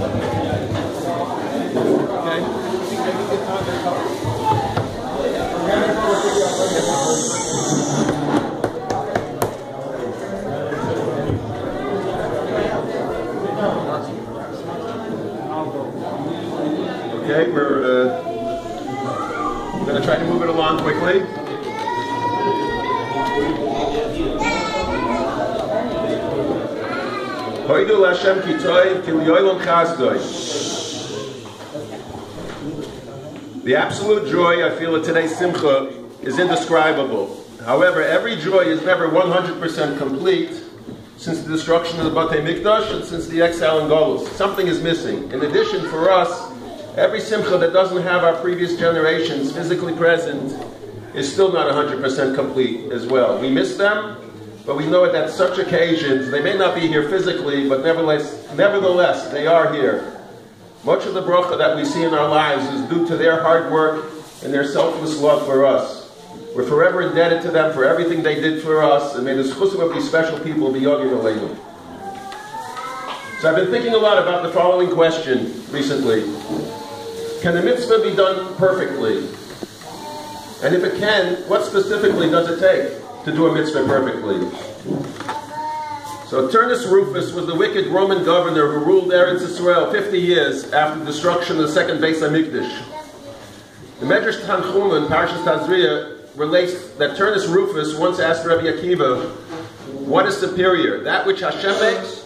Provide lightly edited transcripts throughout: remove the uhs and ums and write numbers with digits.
Okay, we're going to try to move it along quickly. The absolute joy I feel at today's Simcha is indescribable. However, every joy is never 100% complete since the destruction of the Batei Mikdash and since the exile in Golus. Something is missing. In addition, for us, every Simcha that doesn't have our previous generations physically present is still not 100% complete as well. We miss them, but we know that such occasions, they may not be here physically, but nevertheless, they are here. Much of the bracha that we see in our lives is due to their hard work and their selfless love for us. We're forever indebted to them for everything they did for us, and may the schusim of these special people be yogim aleinu. So I've been thinking a lot about the following question recently. Can the mitzvah be done perfectly? And if it can, what specifically does it take to do a mitzvah perfectly? So Turnus Rufus was the wicked Roman governor who ruled Eretz Yisrael 50 years after the destruction of the second Beis HaMikdash. The Medrash Tanchuma in Parshas Tazria relates that Turnus Rufus once asked Rabbi Akiva, what is superior, that which Hashem makes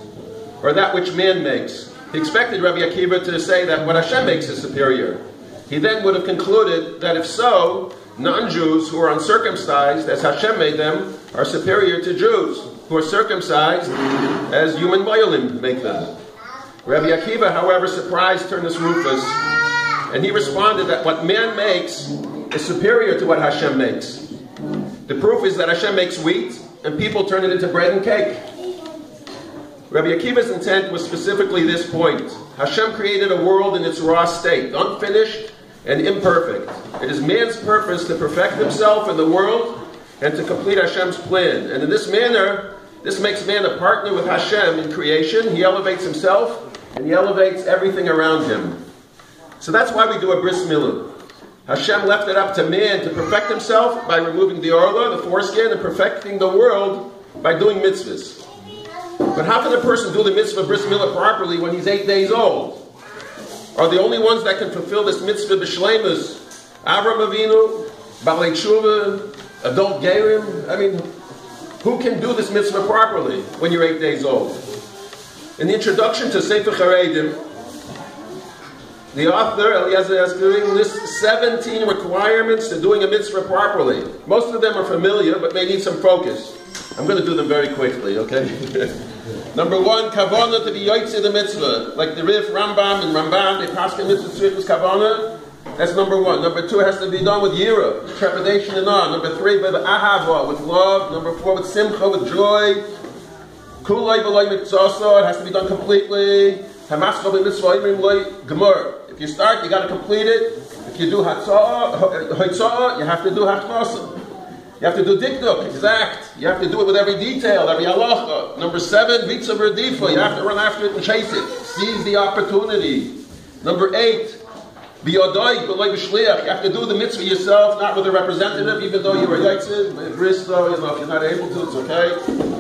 or that which man makes? He expected Rabbi Akiva to say that what Hashem makes is superior. He then would have concluded that if so, non-Jews who are uncircumcised as Hashem made them are superior to Jews who are circumcised as human Bayalim make them. Rabbi Akiva, however, surprised Turnus Rufus, and he responded that what man makes is superior to what Hashem makes. The proof is that Hashem makes wheat and people turn it into bread and cake. Rabbi Akiva's intent was specifically this point. Hashem created a world in its raw state, unfinished and imperfect. It is man's purpose to perfect himself in the world and to complete Hashem's plan. And in this manner, this makes man a partner with Hashem in creation. He elevates himself and he elevates everything around him. So that's why we do a bris milah. Hashem left it up to man to perfect himself by removing the orla, the foreskin, and perfecting the world by doing mitzvahs. But how can a person do the mitzvah bris milah properly when he's 8 days old? Are the only ones that can fulfill this mitzvah b'shleimus Avrom Avinu, Balei Tshuva, adult Gerim? I mean, who can do this mitzvah properly when you're 8 days old? In the introduction to Sefer Charedim, the author, Eliezer Eskerim, lists 17 requirements to doing a mitzvah properly. Most of them are familiar, but may need some focus. I'm going to do them very quickly, okay? Number 1, kavanah to be yotzei the mitzvah. Like the Rif, Rambam, and Rambam, they pass the mitzvah tzrikus kavanah. That's number 1. Number 2, it has to be done with yira, trepidation and awe. Number 3, with ahava, with love. Number 4, with simcha, with joy. Kulay v'loy mitzvah, it has to be done completely. Hamascha b'mitzvah imrim loy gemur. If you start, you got to complete it. If you do hoitzah, you have to do hachnasa. You have to do dikduk, exact. You have to do it with every detail, every halacha. Number 7, vitza verdifa. You have to run after it and chase it. Seize the opportunity. Number 8, biyodai b'loy b'shliach. You have to do the mitzvah yourself, not with a representative, even though you are yotzei. Bris, though, if you're not able to, it's okay.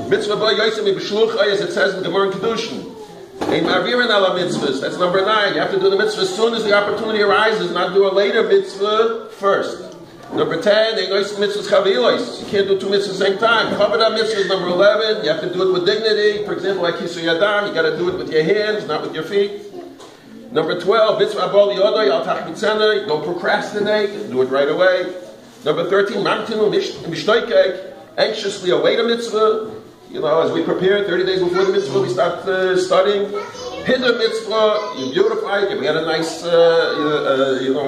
Mitzvah b'loy yotzei b'shluchai, as it says in the Gemara in Kedushin. That's number 9. You have to do the mitzvah as soon as the opportunity arises, not do a later mitzvah first. Number 10, you can't do 2 mitzvahs at the same time. Chavada mitzvah is number 11. You have to do it with dignity. For example, like Kisu Yadam, you got to do it with your hands, not with your feet. Number 12, mitzvah abol yodoy al tach mitzana. Don't procrastinate. Do it right away. Number 13, mamtinu mishtoikek. Anxiously await a mitzvah. You know, as we prepare 30 days before the mitzvah, we start studying. Hiddur mitzvah, you beautify it, you get a nice, a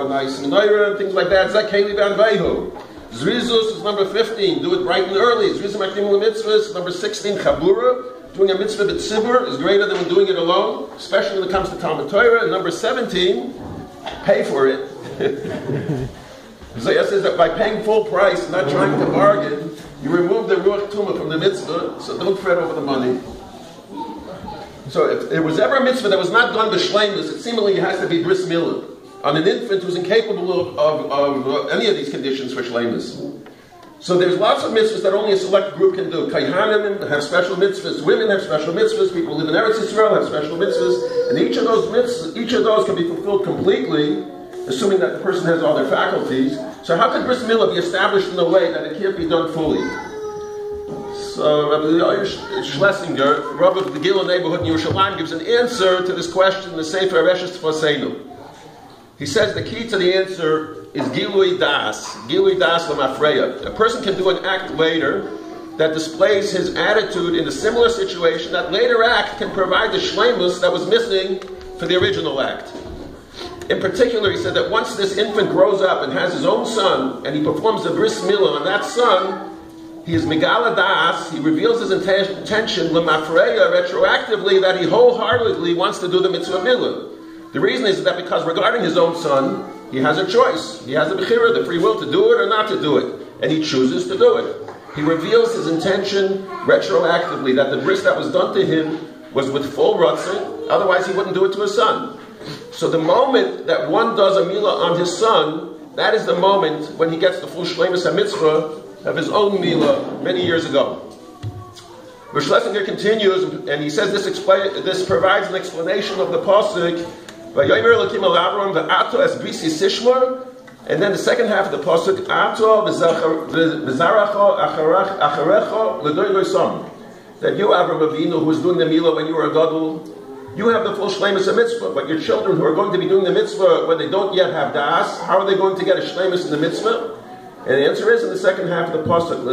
nice menorah and things like that. Zakeli v'anveihu. Zrizus is number 15, do it bright and early. Zrizus makdim l'mitzvahs. Number 16, chabura. Doing a mitzvah b'tzibur is greater than doing it alone, especially when it comes to Talmud Torah. And number 17, pay for it. Zayah says that by paying full price, not trying to bargain, you remove the ruach tumah from the mitzvah, so don't fret over the money. So if there was ever a mitzvah that was not done b'shleimus, it seemingly has to be bris milah on an infant who's incapable of any of these conditions for shleimus. So there's lots of mitzvahs that only a select group can do. Kaihanim have special mitzvahs, women have special mitzvahs, people who live in Eretz Yisrael have special mitzvahs, and each of those can be fulfilled completely, assuming that the person has all their faculties. So how could bris milah be established in a way that it can't be done fully? So Rabbi Schlesinger, Rabbi of the Gila neighborhood in Yerushalayim, gives an answer to this question in the Sefer Reshes Tfaseinu. He says the key to the answer is Gilui Das Lamafreya. A person can do an act later that displays his attitude in a similar situation. That later act can provide the shleimus that was missing for the original act. In particular, he said that once this infant grows up and has his own son, and he performs a bris milah on that son, he is Megala Das, he reveals his intention, Lamafreya, retroactively, that he wholeheartedly wants to do the mitzvah milah. The reason is that because regarding his own son, he has a choice. He has the bechira, the free will to do it or not to do it. And he chooses to do it. He reveals his intention retroactively, that the bris that was done to him was with full ratzon, otherwise he wouldn't do it to his son. So the moment that one does a milah on his son, that is the moment when he gets the full shleimus ha-mitzvah of his own milah many years ago. Rosh Schlesinger continues, and he says this provides an explanation of the pasuk, and then the second half of the pasuk, that you, Avrom Avinu, who was doing the milah when you were a gadol, you have the full shleimus mitzvah, but your children who are going to be doing the mitzvah when they don't yet have das, how are they going to get a shleimus in the mitzvah? And the answer is in the second half of the pasuk,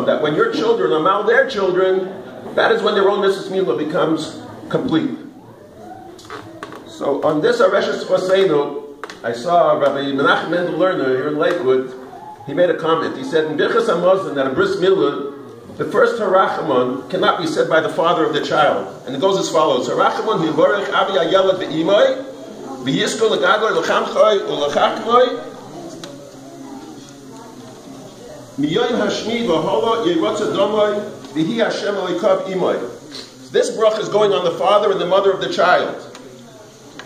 that when your children are mal their children, that is when their own mitzvah becomes complete. So on this Areshes Tfaseinu, I saw Rabbi Menachem Mendel Lerner here in Lakewood. He made a comment. He said in Birchas Hamazon that a bris milah, the first harachamon cannot be said by the father of the child, and it goes as follows: Harachamon hivorech avi ayelad ve'imoi v'yiskol legadoy lechamchoy ulechakmoy miyoyim hashmi v'holo yeirotza domoy v'hi Hashem elikav imoy. This bracha is going on the father and the mother of the child.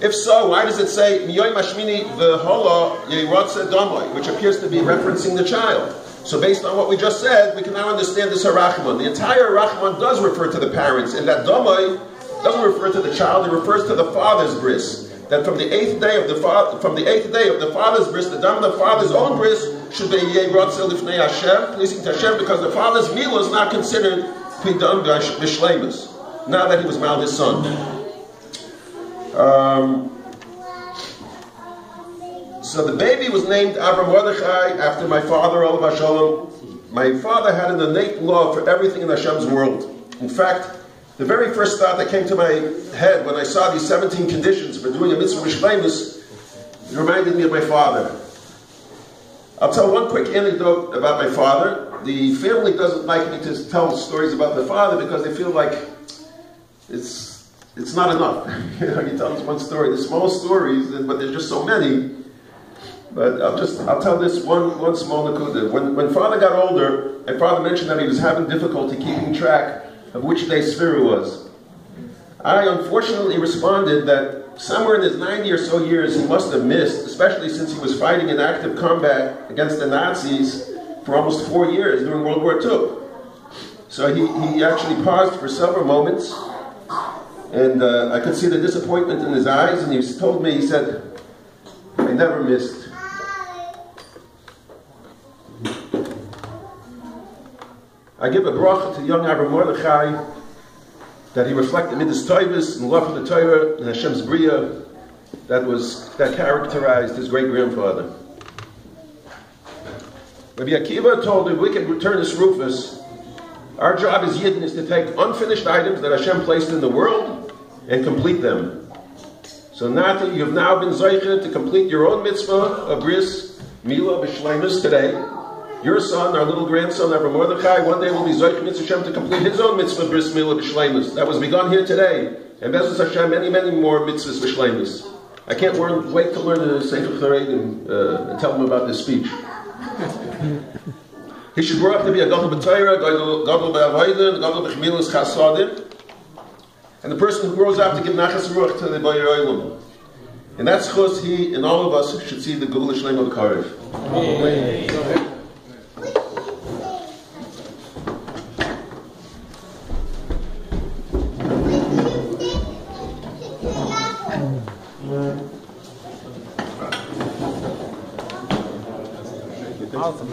If so, why does it say miyoyim hashmini v'holo yeirotza domoy, which appears to be referencing the child? So based on what we just said, we can now understand this harachman. The entire harachman does refer to the parents, and that domoy doesn't refer to the child; it refers to the father's bris. That from the eighth day of the father's bris, the dam of the father's own bris should be yeirotza lifnei Hashem, pleasing to Hashem, because the father's milah is not considered pidam b'shleimus. Now that he was mal his son. So the baby was named Avrom Mordechai after my father, Olav Hashalom. My father had an innate love for everything in Hashem's world. In fact, the very first thought that came to my head when I saw these 17 conditions for doing a mitzvah b'shleimus, it reminded me of my father. I'll tell one quick anecdote about my father. The family doesn't like me to tell stories about the father because they feel like it's not enough. You tell us one story. There's small stories, but there's just so many. But I'll tell this one small nakuda. When father got older, my father mentioned that he was having difficulty keeping track of which day Sfiru was. I unfortunately responded that somewhere in his 90 or so years he must have missed, especially since he was fighting in active combat against the Nazis for almost 4 years during World War II. So he actually paused for several moments, and I could see the disappointment in his eyes, and he told me, he said, I never missed. I give a bracha to young Avrom Mordechai that he reflected midas tovos and love for the Torah and Hashem's bria that characterized his great grandfather. Rabbi Akiva told him, we can return this Rufus. Our job as Yidden is to take unfinished items that Hashem placed in the world and complete them. So Nati, you've now been zoichet to complete your own mitzvah of bris milah b'shleimus today. Your son, our little grandson, Avrom Mordechai, one day will be zoichet mitzvah Hashem to complete his own mitzvah bris milah b'shleimus. That was begun here today. And Be'ezus Hashem, many, many more mitzvahs b'shleimus. I can't wait to learn the Sefer Charedim and tell them about this speech. He should grow up to be a gadol b'Torah, gadol b'avodah, gadol b'chmilus chasadim, and the person who grows up to give nachas ruach to the Boyer Olam. And that's chus he and all of us should see the Geula Shlema of Karev. Awesome.